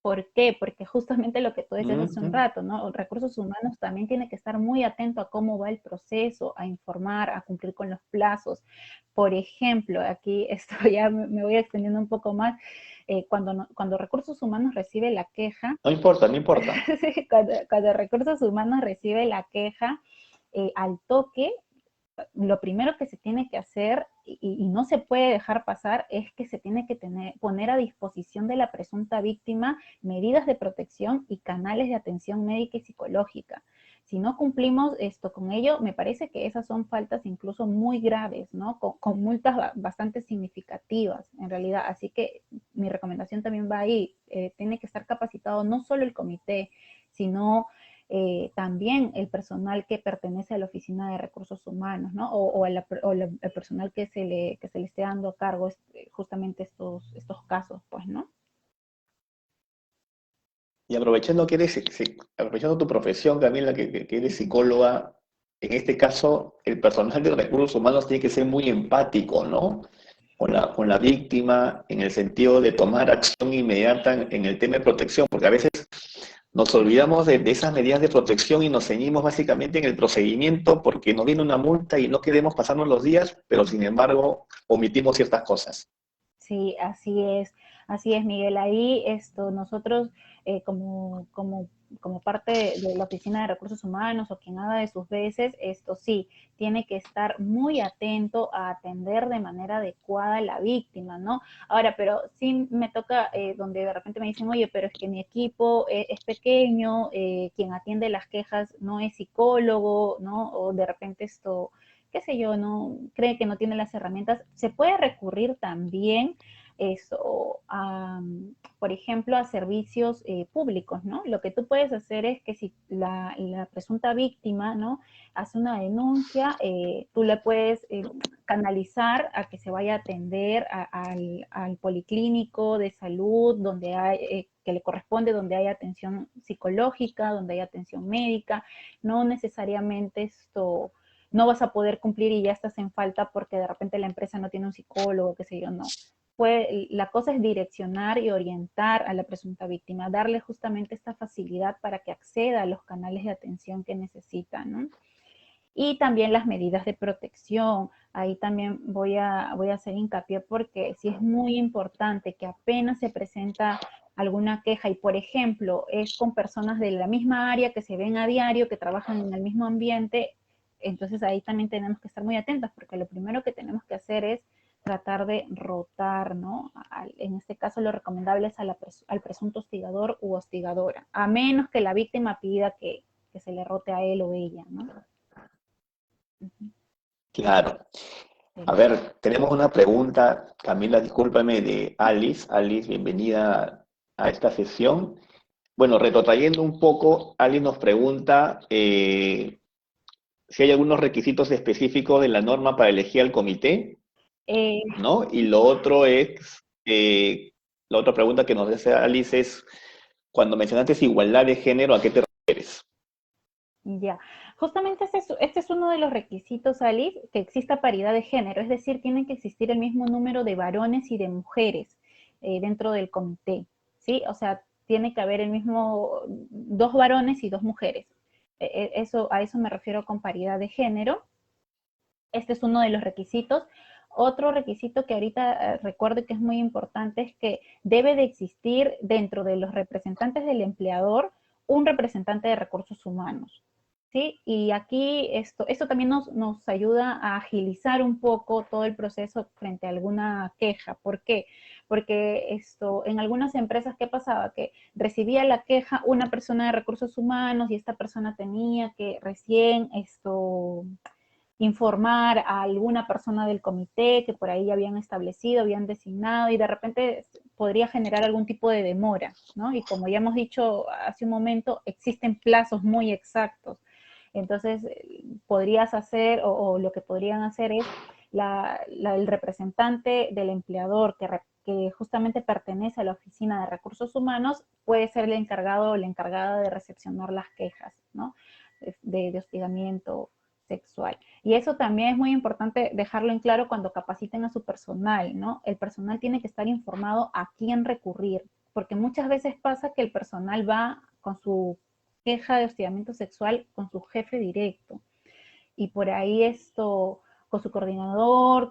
¿Por qué? Porque justamente lo que tú decías hace un Ujú. rato, ¿no? Recursos humanos también tiene que estar muy atento a cómo va el proceso, a informar, a cumplir con los plazos. Por ejemplo, aquí esto ya me voy extendiendo un poco más, cuando Recursos Humanos recibe la queja, No importa, no importa. cuando Recursos Humanos recibe la queja, al toque lo primero que se tiene que hacer y no se puede dejar pasar es que se tiene que poner a disposición de la presunta víctima medidas de protección y canales de atención médica y psicológica. Si no cumplimos esto con ello, me parece que esas son faltas incluso muy graves, ¿no? Con multas bastante significativas, en realidad. Así que mi recomendación también va ahí. Tiene que estar capacitado no solo el comité, sino también el personal que pertenece a la Oficina de Recursos Humanos, ¿no? El personal que se le esté dando a cargo justamente estos casos, pues, ¿no? Y aprovechando que aprovechando tu profesión, Camila, que eres psicóloga, en este caso, el personal de recursos humanos tiene que ser muy empático, ¿no? Con la víctima, en el sentido de tomar acción inmediata en el tema de protección, porque a veces nos olvidamos de esas medidas de protección y nos ceñimos básicamente en el procedimiento porque nos viene una multa y no queremos pasarnos los días, pero sin embargo omitimos ciertas cosas. Sí, así es, Miguel. Ahí nosotros como parte de la Oficina de Recursos Humanos o quien haga de sus veces, esto sí, tiene que estar muy atento a atender de manera adecuada a la víctima, ¿no? Ahora, pero sí me toca donde de repente me dicen, oye, pero es que mi equipo es pequeño, quien atiende las quejas no es psicólogo, ¿no? O de repente qué sé yo, no cree que no tiene las herramientas, se puede recurrir también eso, por ejemplo, a servicios públicos, ¿no? Lo que tú puedes hacer es que si la presunta víctima, ¿no?, hace una denuncia, tú le puedes canalizar a que se vaya a atender al policlínico de salud, donde hay, que le corresponde, donde hay atención psicológica, donde hay atención médica. No necesariamente no vas a poder cumplir y ya estás en falta porque de repente la empresa no tiene un psicólogo, qué sé yo, no. La cosa es direccionar y orientar a la presunta víctima, darle justamente esta facilidad para que acceda a los canales de atención que necesita, ¿no? Y también las medidas de protección. Ahí también voy a hacer hincapié porque sí es muy importante que apenas se presenta alguna queja y, por ejemplo, es con personas de la misma área que se ven a diario, que trabajan en el mismo ambiente, entonces ahí también tenemos que estar muy atentos porque lo primero que tenemos que hacer es tratar de rotar, ¿no? En este caso lo recomendable es al presunto hostigador u hostigadora, a menos que la víctima pida que se le rote a él o ella, ¿no? Claro. Sí. A ver, tenemos una pregunta, Camila, discúlpame, de Alice. Alice, bienvenida a esta sesión. Bueno, retrotrayendo un poco, Alice nos pregunta si hay algunos requisitos específicos de la norma para elegir al comité, ¿no? Y lo otro es, la otra pregunta que nos hace Alice es, cuando mencionaste igualdad de género, ¿a qué te refieres? Ya, justamente este es uno de los requisitos, Alice, que exista paridad de género, es decir, tienen que existir el mismo número de varones y de mujeres dentro del comité, ¿sí? O sea, tiene que haber el mismo, 2 varones y 2 mujeres. A eso me refiero con paridad de género. Este es uno de los requisitos. Otro requisito que ahorita recuerdo que es muy importante es que debe de existir dentro de los representantes del empleador un representante de recursos humanos, ¿sí? Y aquí esto también nos ayuda a agilizar un poco todo el proceso frente a alguna queja. ¿Por qué? Porque en algunas empresas, ¿qué pasaba? Que recibía la queja una persona de recursos humanos y esta persona tenía que recién informar a alguna persona del comité que por ahí habían establecido, habían designado, y de repente podría generar algún tipo de demora, ¿no? Y como ya hemos dicho hace un momento, existen plazos muy exactos. Entonces, podrías hacer, o lo que podrían hacer es el representante del empleador que justamente pertenece a la oficina de recursos humanos, puede ser el encargado o la encargada de recepcionar las quejas, ¿no? De hostigamiento sexual. Y eso también es muy importante dejarlo en claro cuando capaciten a su personal, ¿no? El personal tiene que estar informado a quién recurrir, porque muchas veces pasa que el personal va con su queja de hostigamiento sexual con su jefe directo, y por ahí con su coordinador,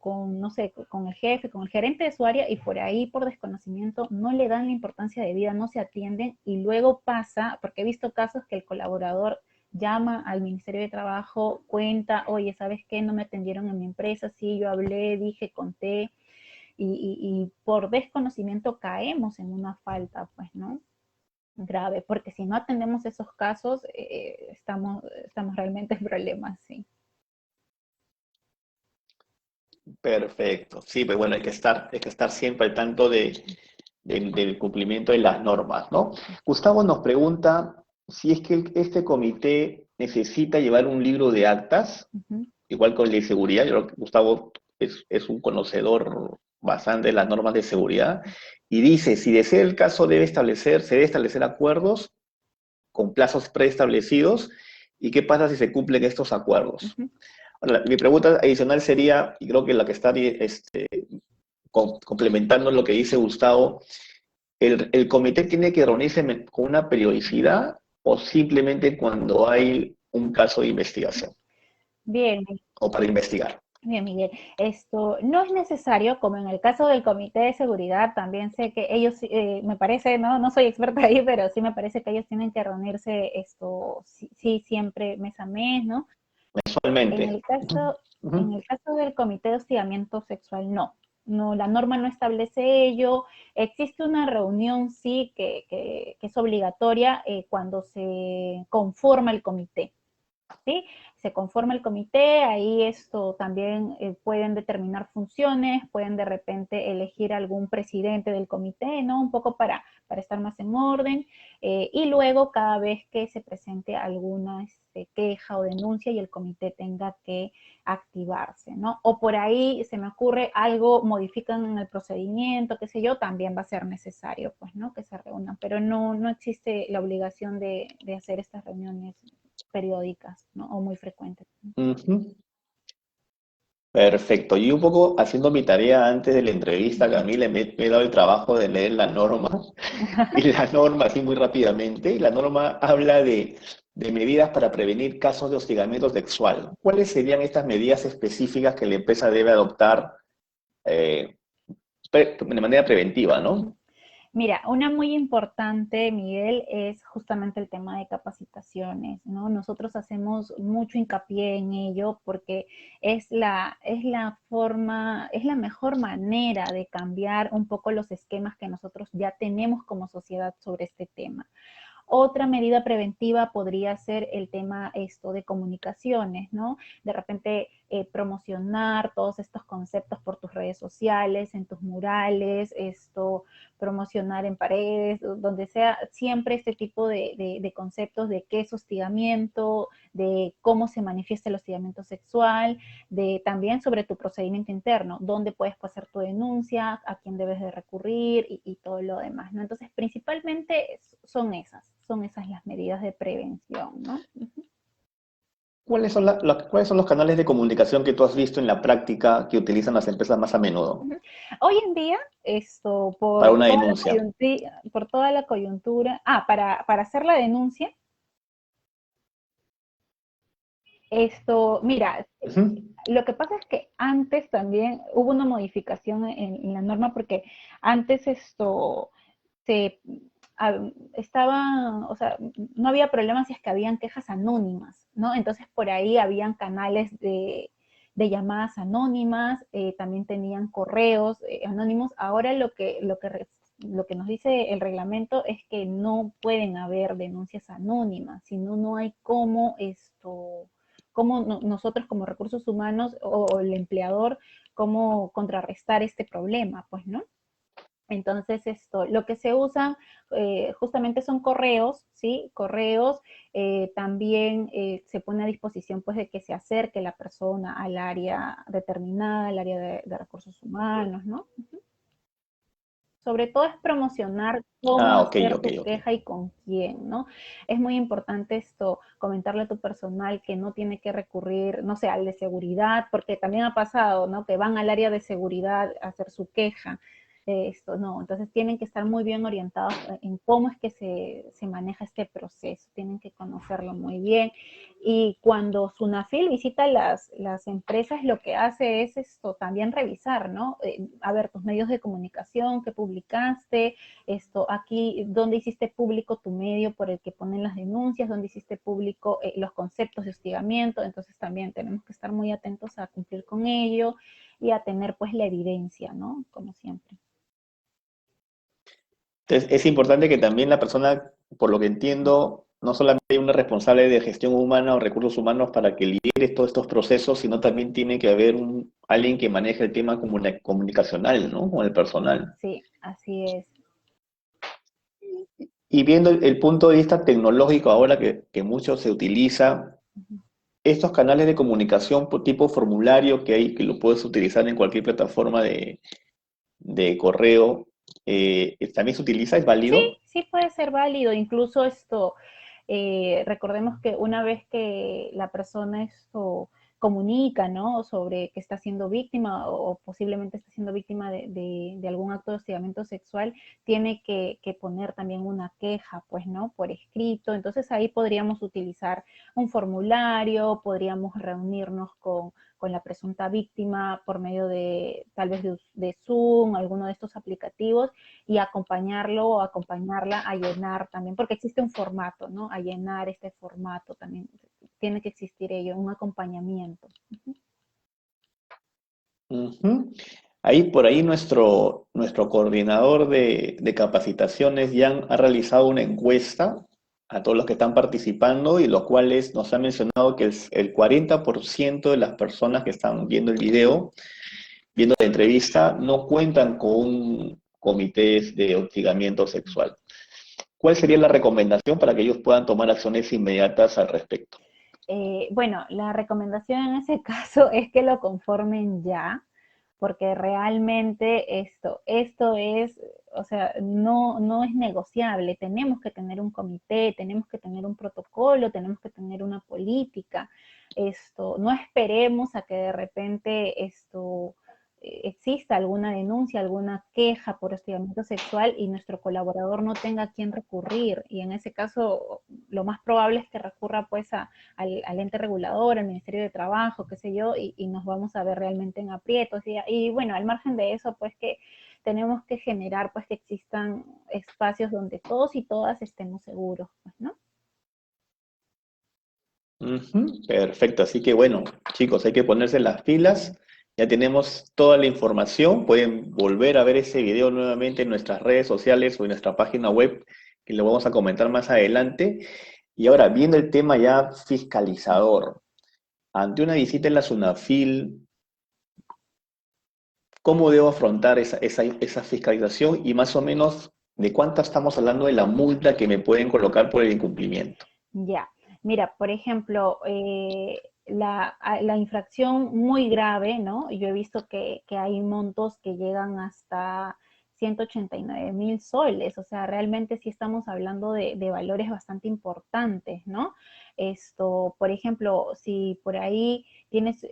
no sé, con el jefe, con el gerente de su área, y por ahí por desconocimiento no le dan la importancia de vida, no se atienden, y luego pasa, porque he visto casos que el colaborador llama al Ministerio de Trabajo, cuenta, oye, ¿sabes qué? No me atendieron en mi empresa, sí, yo hablé, dije, conté, y por desconocimiento caemos en una falta, pues, ¿no? Grave, porque si no atendemos esos casos, estamos realmente en problemas, sí. Perfecto. Sí, pues bueno, hay que estar siempre al tanto del cumplimiento de las normas, ¿no? Gustavo nos pregunta si es que este comité necesita llevar un libro de actas, Ujú. igual con la de seguridad. Yo creo que Gustavo es un conocedor bastante de las normas de seguridad, y dice, si desea el caso, se debe establecer acuerdos con plazos preestablecidos, y qué pasa si se cumplen estos acuerdos. Ujú. Ahora, mi pregunta adicional sería, y creo que la que está complementando lo que dice Gustavo, ¿el comité tiene que reunirse con una periodicidad o simplemente cuando hay un caso de investigación Bien, o para investigar? bien, Miguel. Esto no es necesario, como en el caso del Comité de Seguridad, también sé que ellos, me parece, no soy experta ahí, pero sí me parece que ellos tienen que reunirse sí, siempre mes a mes, ¿no? En Mensualmente. el caso, en Ujú. el caso del comité de hostigamiento sexual, no. No, la norma no establece ello. Existe una reunión, sí, que es obligatoria cuando se conforma el comité, ¿sí? se conforma el comité, ahí esto también pueden determinar funciones, pueden de repente elegir algún presidente del comité, ¿no? Un poco para estar más en orden, y luego cada vez que se presente alguna queja o denuncia y el comité tenga que activarse, ¿no? O por ahí se me ocurre algo, modifican en el procedimiento, qué sé yo, también va a ser necesario, pues, ¿no? Que se reúnan, pero no existe la obligación de hacer estas reuniones periódicas, ¿no? O muy frecuentes. Ujú. Perfecto. Y un poco haciendo mi tarea antes de la entrevista, Camila, me he dado el trabajo de leer la norma. Y la norma, así muy rápidamente, y la norma habla de medidas para prevenir casos de hostigamiento sexual. ¿Cuáles serían estas medidas específicas que la empresa debe adoptar eh, de manera preventiva, ¿no? Mira, una muy importante, Miguel, es justamente el tema de capacitaciones, ¿no? Nosotros hacemos mucho hincapié en ello porque es la forma, es la mejor manera de cambiar un poco los esquemas que nosotros ya tenemos como sociedad sobre este tema. Otra medida preventiva podría ser el tema de comunicaciones, ¿no? De repente promocionar todos estos conceptos por tus redes sociales, en tus murales, promocionar en paredes, donde sea siempre este tipo de conceptos de qué es hostigamiento, de cómo se manifiesta el hostigamiento sexual, de también sobre tu procedimiento interno, dónde puedes hacer tu denuncia, a quién debes de recurrir y todo lo demás, ¿no? Entonces, principalmente son esas las medidas de prevención, ¿no? ¿Cuáles son los canales de comunicación que tú has visto en la práctica que utilizan las empresas más a menudo Hoy en día, para una denuncia? por toda la coyuntura, para hacer la denuncia, mira, Ujú. lo que pasa es que antes también hubo una modificación en la norma porque antes se estaba, o sea, no había problemas si es que habían quejas anónimas, ¿no? Entonces por ahí habían canales de llamadas anónimas, también tenían correos anónimos. Ahora lo que nos dice el reglamento es que no pueden haber denuncias anónimas, sino no hay cómo nosotros como recursos humanos o el empleador, cómo contrarrestar este problema, pues, ¿no? Entonces, lo que se usa justamente son correos, ¿sí? Correos, también se pone a disposición, pues, de que se acerque la persona al área determinada, al área de recursos humanos, ¿no? Sobre todo es promocionar cómo Ah, ok, hacer ok, tu ok. queja y con quién, ¿no? Es muy importante comentarle a tu personal que no tiene que recurrir, no sé, al de seguridad, porque también ha pasado, ¿no? Que van al área de seguridad a hacer su queja. No, entonces tienen que estar muy bien orientados en cómo es que se maneja este proceso, tienen que conocerlo muy bien. Y cuando Sunafil visita las empresas, lo que hace es también revisar, ¿no? A ver, tus medios de comunicación que publicaste, aquí, dónde hiciste público tu medio por el que ponen las denuncias, dónde hiciste público los conceptos de hostigamiento. Entonces también tenemos que estar muy atentos a cumplir con ello y a tener pues la evidencia, ¿no? Como siempre. Entonces, es importante que también la persona, por lo que entiendo, no solamente hay una responsable de gestión humana o recursos humanos para que lidere todos estos procesos, sino también tiene que haber alguien que maneje el tema comunicacional, ¿no? Con el personal. Sí, así es. Y viendo el punto de vista tecnológico ahora que mucho se utiliza, estos canales de comunicación por tipo formulario que hay, que lo puedes utilizar en cualquier plataforma de correo, ¿también se utiliza? ¿Es Sí, válido? sí puede ser válido. Incluso recordemos que una vez que la persona comunica, ¿no? Sobre que está siendo víctima o posiblemente está siendo víctima de algún acto de hostigamiento sexual, tiene que poner también una queja, pues, ¿no? Por escrito. Entonces ahí podríamos utilizar un formulario, podríamos reunirnos con la presunta víctima por medio de tal vez de Zoom, alguno de estos aplicativos, y acompañarlo o acompañarla a llenar también, porque existe un formato, ¿no? A llenar este formato también. Tiene que existir ello, un acompañamiento. Ujú. Ahí por ahí nuestro coordinador de capacitaciones, Jan, ha realizado una encuesta a todos los que están participando y los cuales nos han mencionado que el 40% de las personas que están viendo el video, viendo la entrevista, no cuentan con comités de hostigamiento sexual. ¿Cuál sería la recomendación para que ellos puedan tomar acciones inmediatas al respecto? Bueno, la recomendación en ese caso es que lo conformen ya, porque realmente esto es, o sea, no es negociable. Tenemos que tener un comité, tenemos que tener un protocolo, tenemos que tener una política. No esperemos a que de repente exista alguna denuncia, alguna queja por hostigamiento sexual y nuestro colaborador no tenga a quién recurrir. Y en ese caso, lo más probable es que recurra pues al ente regulador, al Ministerio de Trabajo, qué sé yo, y nos vamos a ver realmente en aprietos. Y bueno, al margen de eso, pues que tenemos que generar pues que existan espacios donde todos y todas estemos seguros, pues, ¿no? Perfecto, así que bueno, chicos, hay que ponerse las pilas. Ya tenemos toda la información. Pueden volver a ver ese video nuevamente en nuestras redes sociales o en nuestra página web, que lo vamos a comentar más adelante. Y ahora, viendo el tema ya fiscalizador, ante una visita en la SUNAFIL, ¿cómo debo afrontar esa fiscalización y más o menos de cuánto estamos hablando de la multa que me pueden colocar por el incumplimiento? Ya, mira, por ejemplo, la infracción muy grave, ¿no? Yo he visto que hay montos que llegan hasta 189.000 soles, o sea, realmente sí estamos hablando de valores bastante importantes, ¿no? Por ejemplo, si por ahí tienes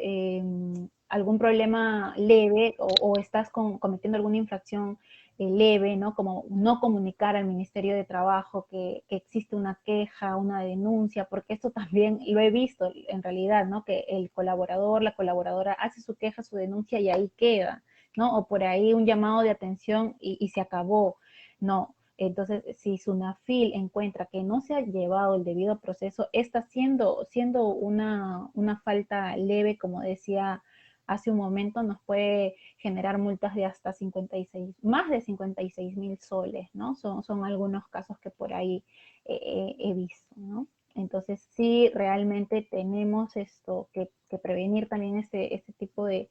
algún problema leve o estás cometiendo alguna infracción leve, ¿no? Como no comunicar al Ministerio de Trabajo que existe una queja, una denuncia, porque esto también lo he visto en realidad, ¿no? Que el colaborador, la colaboradora hace su queja, su denuncia y ahí queda, ¿no? O por ahí un llamado de atención y se acabó, ¿no? Entonces, si SUNAFIL encuentra que no se ha llevado el debido proceso, está siendo una falta leve, como decía hace un momento, nos puede generar multas de hasta 56, más de 56.000 soles, ¿no? Son algunos casos que por ahí he visto, ¿no? Entonces sí, realmente tenemos que prevenir también este tipo de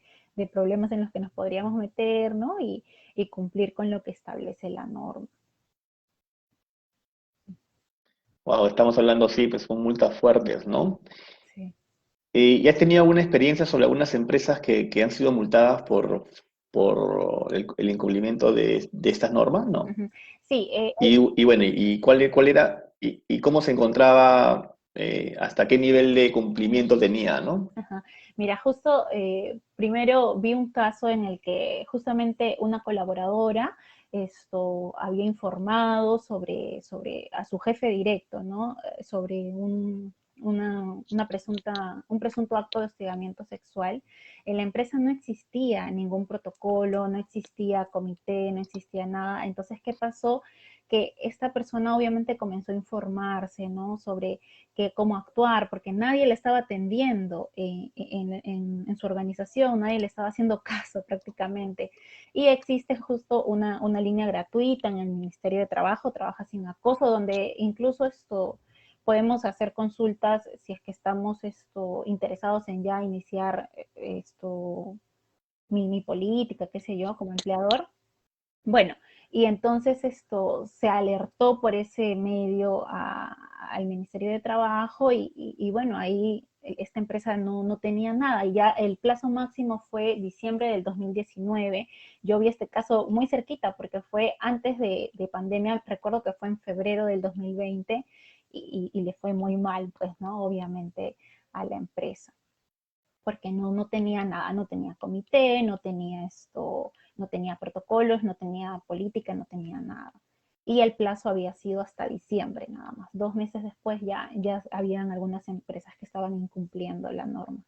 problemas en los que nos podríamos meter, ¿no? Y cumplir con lo que establece la norma. Wow, estamos hablando, sí, pues son multas fuertes, ¿no? Sí. ¿Y has tenido alguna experiencia sobre algunas empresas que han sido multadas por el incumplimiento de estas normas? ¿No? Uh-huh. Sí, Y bueno, ¿y cuál era, y cómo se encontraba, hasta qué nivel de cumplimiento tenía, ¿no? ajá. Mira, justo primero vi un caso en el que justamente una colaboradora había informado sobre a su jefe directo, ¿no? Sobre un presunto acto de hostigamiento sexual. En la empresa no existía ningún protocolo, no existía comité, no existía nada. Entonces, ¿qué pasó? Que esta persona obviamente comenzó a informarse, ¿no? Sobre cómo actuar, porque nadie le estaba atendiendo en su organización, nadie le estaba haciendo caso prácticamente. Y existe justo una línea gratuita en el Ministerio de Trabajo, Trabaja sin Acoso, donde incluso podemos hacer consultas si es que estamos interesados en ya iniciar mi política, qué sé yo, como empleador. Bueno, y entonces esto se alertó por ese medio al Ministerio de Trabajo y bueno, ahí esta empresa no tenía nada y ya el plazo máximo fue diciembre del 2019. Yo vi este caso muy cerquita porque fue antes de pandemia, recuerdo que fue en febrero del 2020 y le fue muy mal, pues, ¿no? Obviamente a la empresa porque no tenía nada, no tenía comité, no tenía protocolos, no tenía política, no tenía nada. Y el plazo había sido hasta diciembre nada más. 2 meses después ya habían algunas empresas que estaban incumpliendo la norma.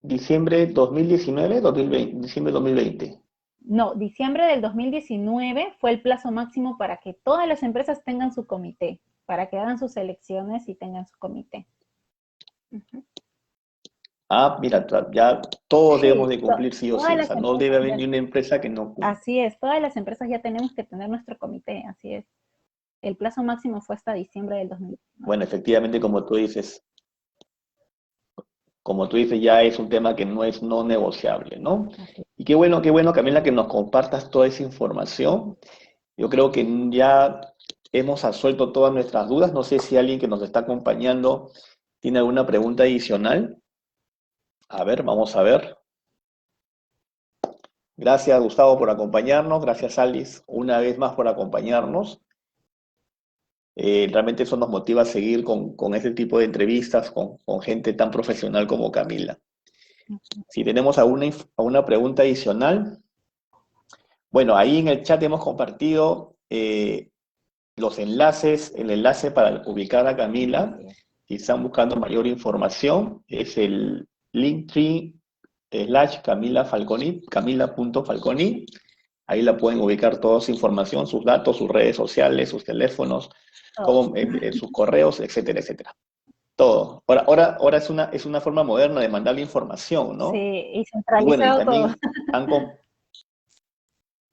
¿Diciembre 2019, 2020, diciembre 2020? No, diciembre del 2019 fue el plazo máximo para que todas las empresas tengan su comité, para que hagan sus elecciones y tengan su comité. Uh-huh. Ah, mira, ya todos debemos Sí, de cumplir sí o todas sí, o las sea, no empresas debe haber ya, ni una empresa que no cumpla. así es, todas las empresas ya tenemos que tener nuestro comité, así es. el plazo máximo fue hasta diciembre del 2019. Bueno, efectivamente, como tú dices, ya es un tema que no es no negociable, ¿no? Así es. Y qué bueno, Camila, que nos compartas toda esa información. Yo creo que ya hemos absuelto todas nuestras dudas. No sé si alguien que nos está acompañando tiene alguna pregunta adicional. A ver, vamos a ver. Gracias, Gustavo, por acompañarnos. Gracias, Alice, una vez más por acompañarnos. Realmente eso nos motiva a seguir con este tipo de entrevistas con gente tan profesional como Camila. Si tenemos alguna pregunta adicional, bueno, ahí en el chat hemos compartido los enlaces, el enlace para ubicar a Camila. Si están buscando mayor información, es el linktree/Camila Camila.Falconi. Ahí la pueden ubicar toda su información, sus datos, sus redes sociales, sus teléfonos, sus correos, etcétera, etcétera. Todo. Ahora es una forma moderna de mandarle información, ¿no? Sí, y Y bueno, y centralizado todo. también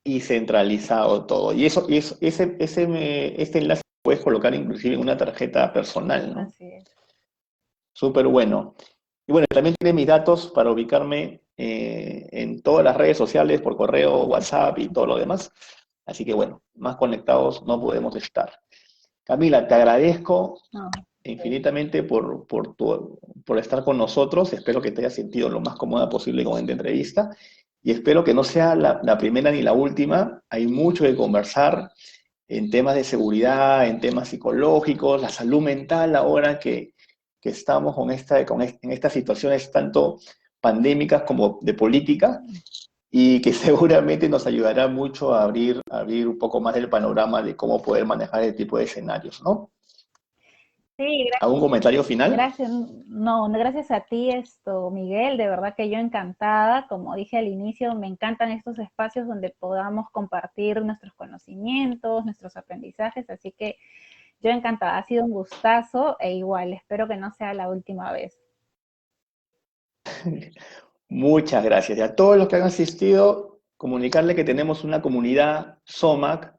y centralizado todo. Este enlace puedes colocar inclusive en una tarjeta personal, ¿no? Así es. Súper bueno. Y bueno, también tiene mis datos para ubicarme en todas las redes sociales, por correo, WhatsApp y todo lo demás. Así que bueno, más conectados no podemos estar. Camila, te agradezco No, infinitamente por estar con nosotros. Espero que te hayas sentido lo más cómoda posible con esta entrevista. Y espero que no sea la primera ni la última. Hay mucho que conversar en temas de seguridad, en temas psicológicos, la salud mental ahora que estamos en estas situaciones tanto pandémicas como de política, y que seguramente nos ayudará mucho a abrir un poco más el panorama de cómo poder manejar este tipo de escenarios, ¿no? sí, ¿Algún comentario final? gracias. No, gracias a ti, Miguel. De verdad que yo encantada. Como dije al inicio, me encantan estos espacios donde podamos compartir nuestros conocimientos, nuestros aprendizajes. Así que yo encantada. Ha sido un gustazo e igual, espero que no sea la última vez. Muchas gracias. Y a todos los que han asistido, comunicarles que tenemos una comunidad SOMAC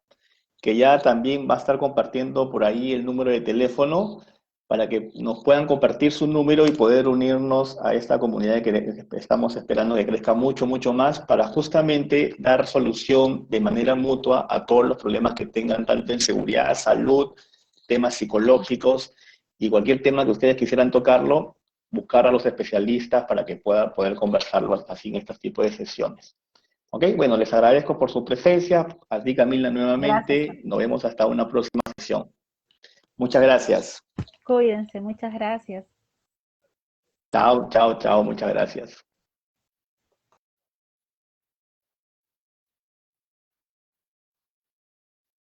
que ya también va a estar compartiendo por ahí el número de teléfono para que nos puedan compartir su número y poder unirnos a esta comunidad que estamos esperando que crezca mucho, mucho más para justamente dar solución de manera mutua a todos los problemas que tengan, tanto en seguridad, salud, temas psicológicos y cualquier tema que ustedes quisieran tocarlo, buscar a los especialistas para que puedan poder conversarlo así en estos tipos de sesiones. Ok, bueno, les agradezco por su presencia. A ti, Camila, Gracias. nuevamente. Nos vemos hasta una próxima sesión. Muchas gracias. Cuídense, muchas gracias. Chao, chao, chao. Muchas gracias.